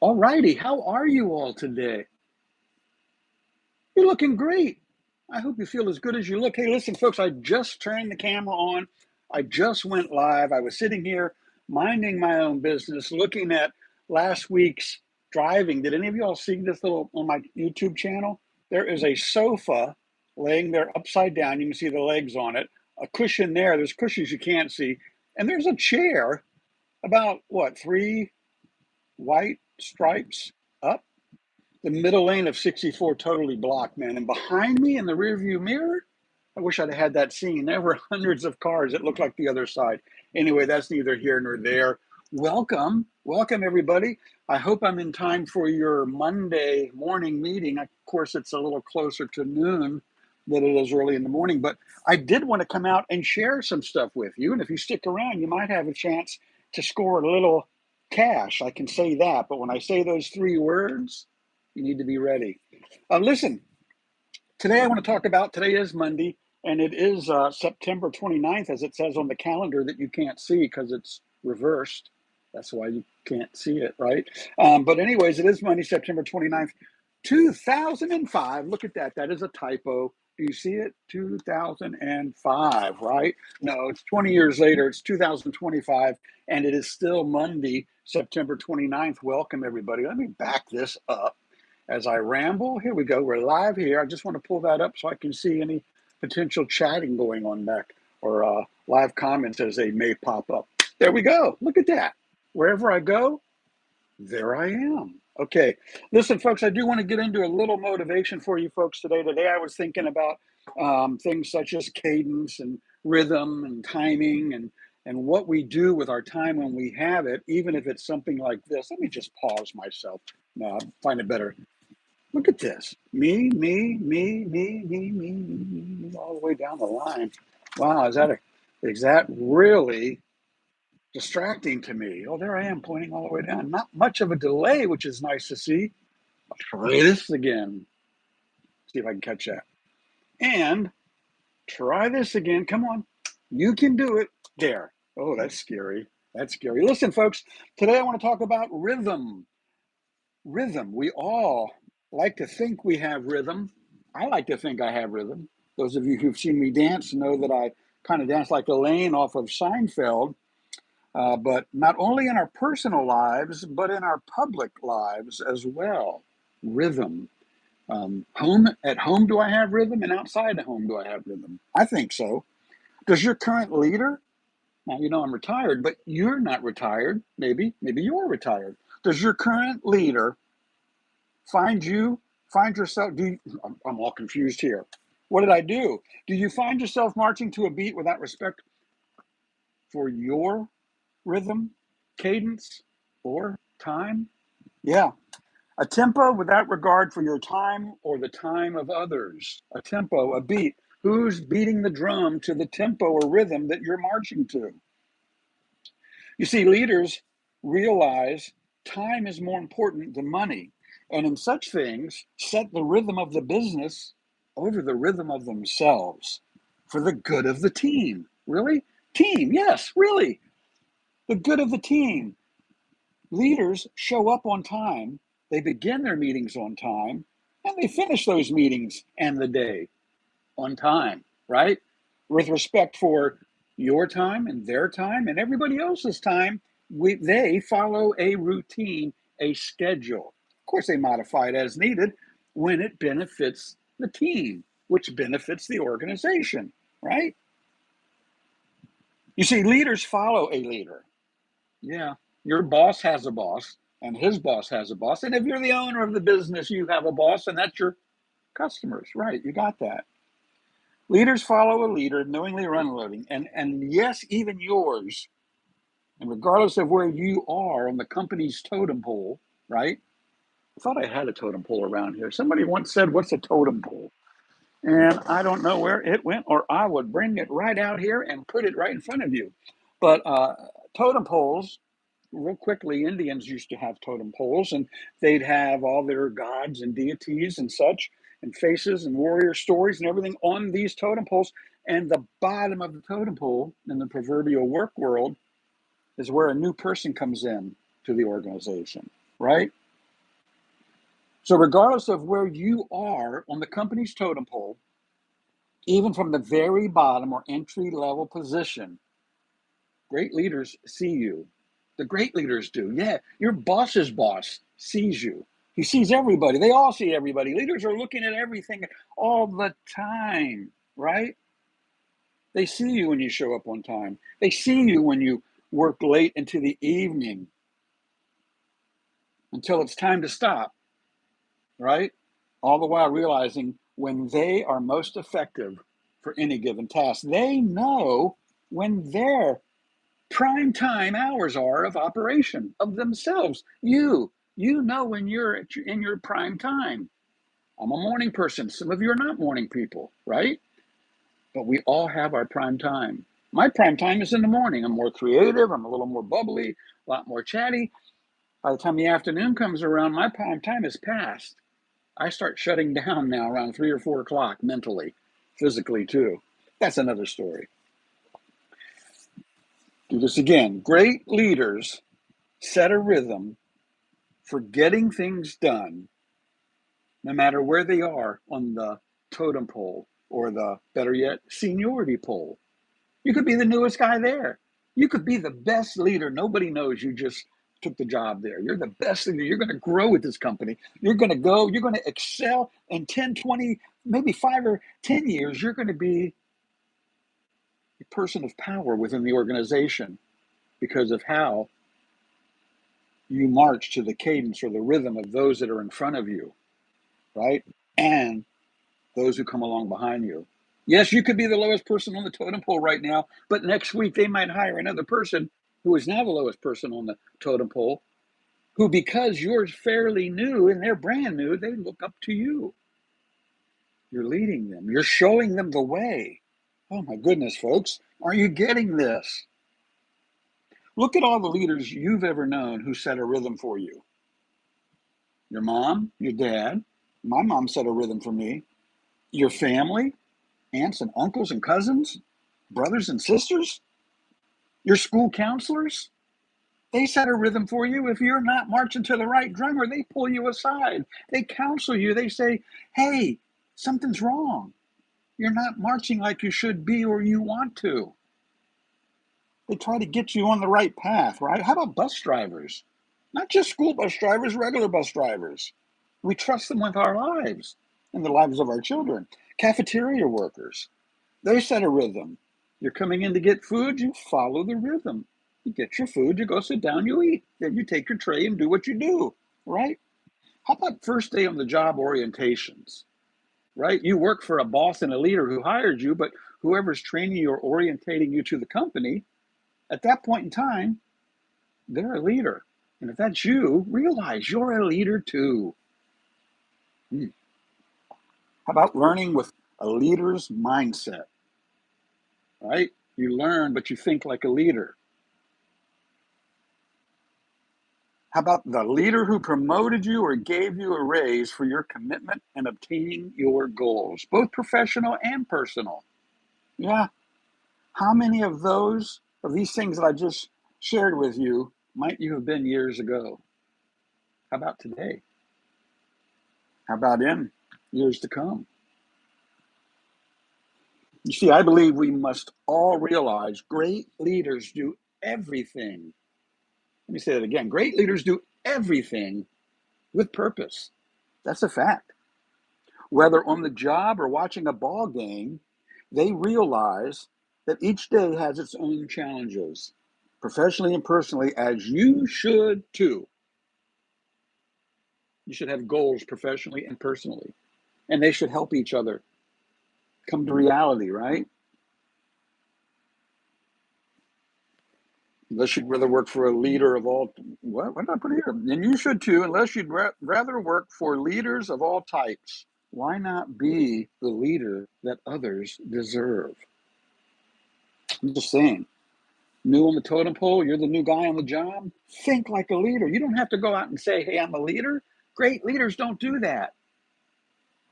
All righty, how are you all today? You're looking great. I hope you feel as good as you look. Hey, listen, folks, I just turned the camera on. I just went live. I was sitting here minding my own business, looking at last week's driving. Did any of you all see this little on my YouTube channel? There is a sofa laying there upside down. You can see the legs on it, a cushion there. There's cushions you can't see. And there's a chair about, what, 3 white stripes up? The middle lane of 64 totally blocked, man. And behind me in the rearview mirror, I wish I'd had that scene. There were hundreds of cars. It looked like the other side. Anyway, that's neither here nor there. Welcome everybody. I hope I'm in time for your Monday morning meeting. Of course, it's a little closer to noon than it is early in the morning, but I did want to come out and share some stuff with you. And if you stick around, you might have a chance to score a little cash. I can say that. But when I say those 3 words, you need to be ready. Listen, today I want to talk about, today is Monday, and it is September 29th, as it says on the calendar that you can't see because it's reversed. That's why you can't see it, right? But anyways, it is Monday, September 29th, 2005. Look at that. That is a typo. Do you see it? 2005, right? No, it's 20 years later. It's 2025, and it is still Monday, September 29th. Welcome, everybody. Let me back this up as I ramble. Here we go. We're live here. I just want to pull that up so I can see any potential chatting going on back or live comments as they may pop up. There we go. Look at that. Wherever I go, there I am. Okay. Listen, folks, I do want to get into a little motivation for you folks today. Today I was thinking about things such as cadence and rhythm and timing and what we do with our time when we have it, even if it's something like this. Let me just pause myself. No, I find it better. Look at this. Me, all the way down the line. Wow, is that really distracting to me? Oh, there I am pointing all the way down. Not much of a delay, which is nice to see. I'll try this again. See if I can catch that. And try this again. Come on. You can do it. There. Oh, that's scary. That's scary. Listen, folks, today I want to talk about rhythm. Rhythm. We all like to think we have rhythm. I like to think I have rhythm. Those of you who've seen me dance know that I kind of dance like Elaine off of Seinfeld. But not only in our personal lives, but in our public lives as well. Rhythm. At home, do I have rhythm? And outside the home, do I have rhythm? I think so. Does your current leader, now you know I'm retired, but you're not retired. Maybe you're retired. Does your current leader find yourself, I'm all confused here. What did I do? Do you find yourself marching to a beat without respect for your rhythm, cadence, or time? Yeah. A tempo without regard for your time or the time of others. A tempo, a beat. Who's beating the drum to the tempo or rhythm that you're marching to? You see, leaders realize time is more important than money, and in such things, set the rhythm of the business over the rhythm of themselves for the good of the team. Really? Team, yes, really. The good of the team. Leaders show up on time, they begin their meetings on time, and they finish those meetings and the day on time, right? With respect for your time and their time and everybody else's time, they follow a routine, a schedule. Of course, they modify it as needed when it benefits the team, which benefits the organization, right? You see, leaders follow a leader. Yeah, your boss has a boss, and his boss has a boss. And if you're the owner of the business, you have a boss, and that's your customers, right? You got that. Leaders follow a leader, knowingly or unwillingly, and yes, even yours. And regardless of where you are on the company's totem pole, right? I thought I had a totem pole around here. Somebody once said, "What's a totem pole?" And I don't know where it went, or I would bring it right out here and put it right in front of you. But totem poles, real quickly, Indians used to have totem poles, and they'd have all their gods and deities and such, and faces and warrior stories and everything on these totem poles. And the bottom of the totem pole in the proverbial work world is where a new person comes in to the organization, right? So regardless of where you are on the company's totem pole, even from the very bottom or entry level position, great leaders see you. The great leaders do. Yeah, your boss's boss sees you. He sees everybody. They all see everybody. Leaders are looking at everything all the time, right? They see you when you show up on time. They see you when you work late into the evening until it's time to stop, right? All the while realizing when they are most effective for any given task. They know when their prime time hours are of operation of themselves. You know when you're in your prime time. I'm a morning person. Some of you are not morning people, right? But we all have our prime time. My prime time is in the morning. I'm more creative. I'm a little more bubbly, a lot more chatty. By the time the afternoon comes around, my prime time is past. I start shutting down now around 3 or 4 o'clock mentally, physically too. That's another story. Do this again. Great leaders set a rhythm for getting things done, no matter where they are on the totem pole or the, better yet, seniority pole. You could be the newest guy there. You could be the best leader. Nobody knows you just took the job there. You're the best leader. You're going to grow with this company. You're going to go, you're going to excel in 10, 20, maybe 5 or 10 years. You're going to be a person of power within the organization because of how you march to the cadence or the rhythm of those that are in front of you, right? And those who come along behind you. Yes, you could be the lowest person on the totem pole right now, but next week they might hire another person who is now the lowest person on the totem pole, who, because you're fairly new and they're brand new, they look up to you. You're leading them, you're showing them the way. Oh my goodness, folks, are you getting this? Look at all the leaders you've ever known who set a rhythm for you. Your mom, your dad. My mom set a rhythm for me. Your family, aunts and uncles and cousins, brothers and sisters, your school counselors. They set a rhythm for you. If you're not marching to the right drummer, they pull you aside. They counsel you. They say, hey, something's wrong. You're not marching like you should be or you want to. They try to get you on the right path, right? How about bus drivers? Not just school bus drivers, regular bus drivers. We trust them with our lives and the lives of our children. Cafeteria workers, they set a rhythm. You're coming in to get food, you follow the rhythm. You get your food, you go sit down, you eat. Then you take your tray and do what you do, right? How about first day on the job orientations, right? You work for a boss and a leader who hired you, but whoever's training you or orientating you to the company, at that point in time, they're a leader. And if that's you, realize you're a leader too. Hmm. How about learning with a leader's mindset, right? You learn, but you think like a leader. How about the leader who promoted you or gave you a raise for your commitment and obtaining your goals, both professional and personal? Yeah. How many of these things that I just shared with you, might you have been years ago? How about today? How about in years to come? You see, I believe we must all realize great leaders do everything. Let me say that again. Great leaders do everything with purpose. That's a fact. Whether on the job or watching a ball game, they realize that each day has its own challenges, professionally and personally, as you should too. You should have goals professionally and personally, and they should help each other come to reality, right? Unless you'd rather work for a leader of all, what did I put here? And you should too, unless you'd rather work for leaders of all types. Why not be the leader that others deserve? I'm just saying, new on the totem pole, you're the new guy on the job. Think like a leader. You don't have to go out and say, hey, I'm a leader. Great leaders don't do that.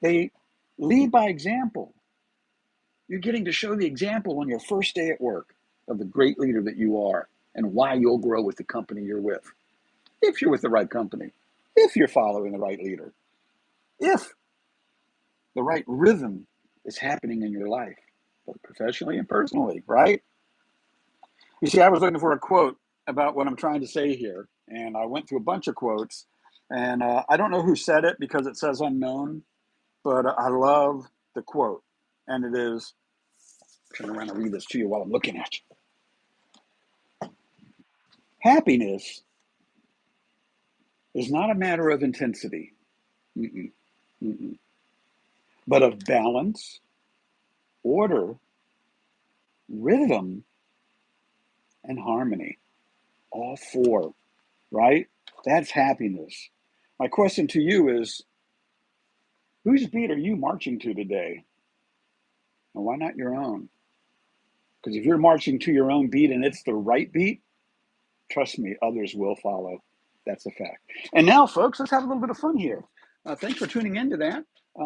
They lead by example. You're getting to show the example on your first day at work of the great leader that you are and why you'll grow with the company you're with. If you're with the right company, if you're following the right leader. if the right rhythm is happening in your life, both professionally and personally, right? You see, I was looking for a quote about what I'm trying to say here, and I went through a bunch of quotes, and I don't know who said it because it says unknown, but I love the quote, and it is, turn around and read this to you while I'm looking at you. Happiness is not a matter of intensity, mm-mm, mm-mm, but of balance, order, rhythm, and harmony. All four, right? That's happiness. My question to you is, whose beat are you marching to today? And why not your own? Because if you're marching to your own beat and it's the right beat, trust me, others will follow. That's a fact. And now, folks, let's have a little bit of fun here. Thanks for tuning into that. I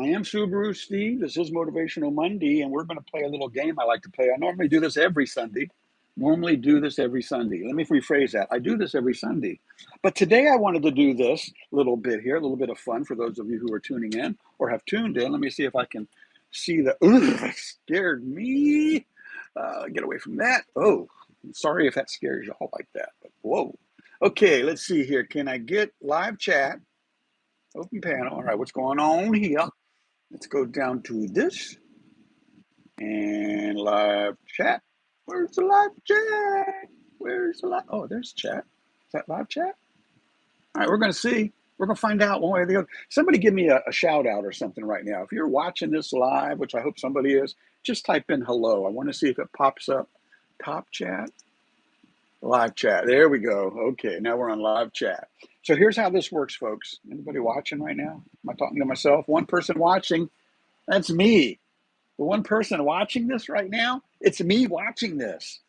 am SubaruSteve. This is Motivational Monday, and we're going to play a little game I like to play. I normally do this every Sunday. Let me rephrase that. I do this every Sunday. But today I wanted to do this little bit here, a little bit of fun for those of you who are tuning in or have tuned in. Let me see if I can see the, that scared me. Get away from that. Oh, sorry if that scares you all like that, but whoa. Okay, let's see here. Can I get live chat? Open panel. All right, what's going on here? Let's go down to this and live chat. Where's the live chat? Where's the live? Oh, there's chat. Is that live chat? All right, we're going to see. We're going to find out one way or the other. Somebody give me a shout out or something right now. If you're watching this live, which I hope somebody is, just type in hello. I want to see if it pops up. Top chat, live chat. There we go. Okay, now we're on live chat. So here's how this works, folks. Anybody watching right now? Am I talking to myself? One person watching. That's me. The one person watching this right now, it's me watching this.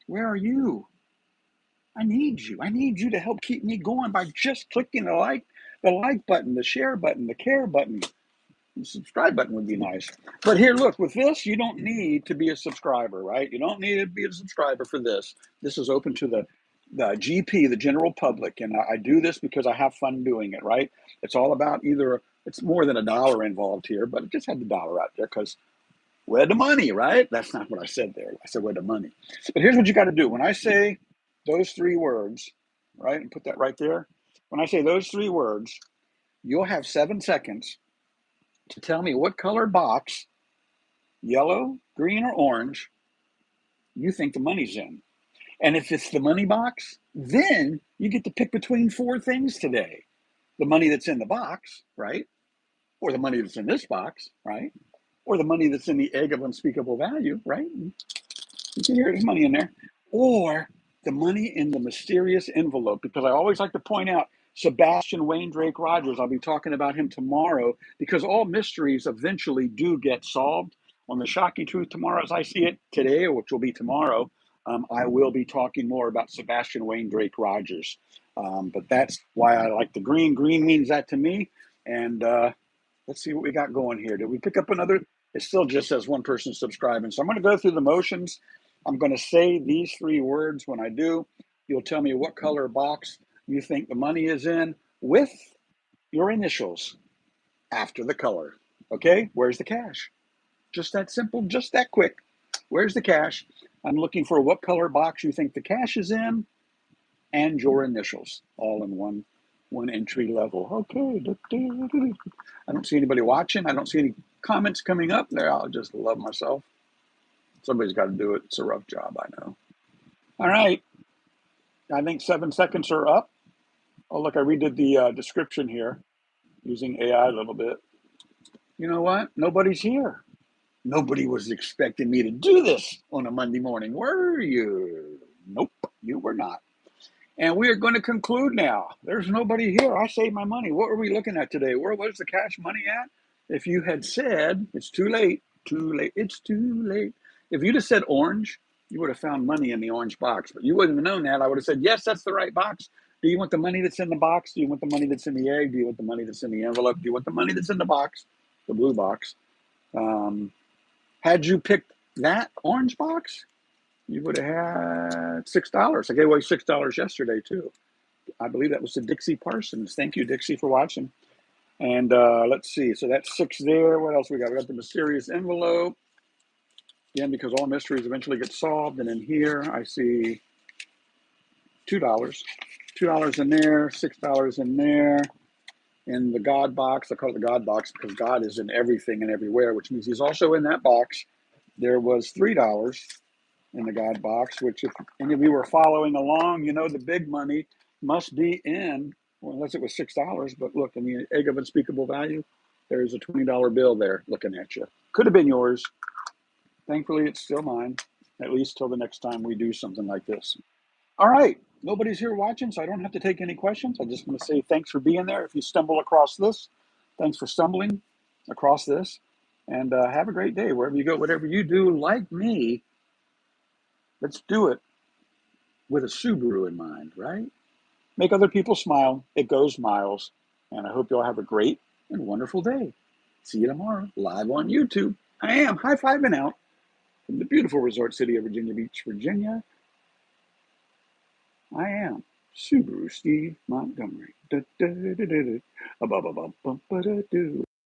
Where are you? I need you. I need you to help keep me going by just clicking the like button, the share button, the care button. The subscribe button would be nice. But here, look, with this, you don't need to be a subscriber, right? You don't need to be a subscriber for this. This is open to the GP, the general public. And I do this because I have fun doing it, right? It's all about it's more than $1 involved here, but it just had the dollar out there because where the money, right? That's not what I said there. I said where the money. But here's what you got to do. When I say those three words, right, and put that right there. When I say those three words, you'll have 7 seconds to tell me what color box, yellow, green, or orange, you think the money's in. And if it's the money box, then you get to pick between four things today. The money that's in the box, right? Or the money that's in this box, right? Or the money that's in the egg of unspeakable value, right? You can hear there's money in there. Or the money in the mysterious envelope, because I always like to point out Sebastian Wayne Drake Rogers. I'll be talking about him tomorrow because all mysteries eventually do get solved. On the Shocking Truth Tomorrow, as I see it today, which will be tomorrow, I will be talking more about Sebastian Wayne Drake Rogers. But that's why I like the green. Green means that to me. And let's see what we got going here. Did we pick up another? It still just says one person subscribing. So I'm going to go through the motions. I'm going to say these three words. When I do, you'll tell me what color box you think the money is in with your initials after the color. Okay, where's the cash? Just that simple, just that quick. Where's the cash? I'm looking for what color box you think the cash is in and your initials all in one entry level. Okay. I don't see anybody watching. I don't see any comments coming up there. I'll just love myself. Somebody's got to do it. It's a rough job, I know. All right. I think 7 seconds are up. Oh, look, I redid the description here using AI a little bit. You know what? Nobody's here. Nobody was expecting me to do this on a Monday morning, were you? Nope, you were not. And we are going to conclude now. There's nobody here. I saved my money. What were we looking at today? Where was the cash money at? If you had said, it's too late, it's too late. If you'd have said orange, you would have found money in the orange box. But you wouldn't have known that. I would have said, yes, that's the right box. Do you want the money that's in the box? Do you want the money that's in the egg? Do you want the money that's in the envelope? Do you want the money that's in the box, the blue box? Had you picked that orange box, you would have had $6. I gave away $6 yesterday, too. I believe that was to Dixie Parsons. Thank you, Dixie, for watching. And let's see. So that's 6 there. What else we got? We got the mysterious envelope. Again, because all mysteries eventually get solved. And in here, I see $2. $2 in there, $6 in there. In the God box, I call it the God box because God is in everything and everywhere, which means he's also in that box. There was $3 in the God box, which if any of you were following along, you know the big money must be in, well, unless it was $6. But look, in the egg of unspeakable value, there's a $20 bill there looking at you. Could have been yours. Thankfully, it's still mine, at least till the next time we do something like this. All right. Nobody's here watching, so I don't have to take any questions. I just want to say thanks for being there. If you stumble across this, thanks for stumbling across this. And have a great day wherever you go, whatever you do. Like me, let's do it with a Subaru in mind, right? Make other people smile. It goes miles. And I hope you all have a great and wonderful day. See you tomorrow, live on YouTube. I am high-fiving out from the beautiful resort city of Virginia Beach, Virginia. I am SubaruSteve Montgomery. Da, da, da, da, da.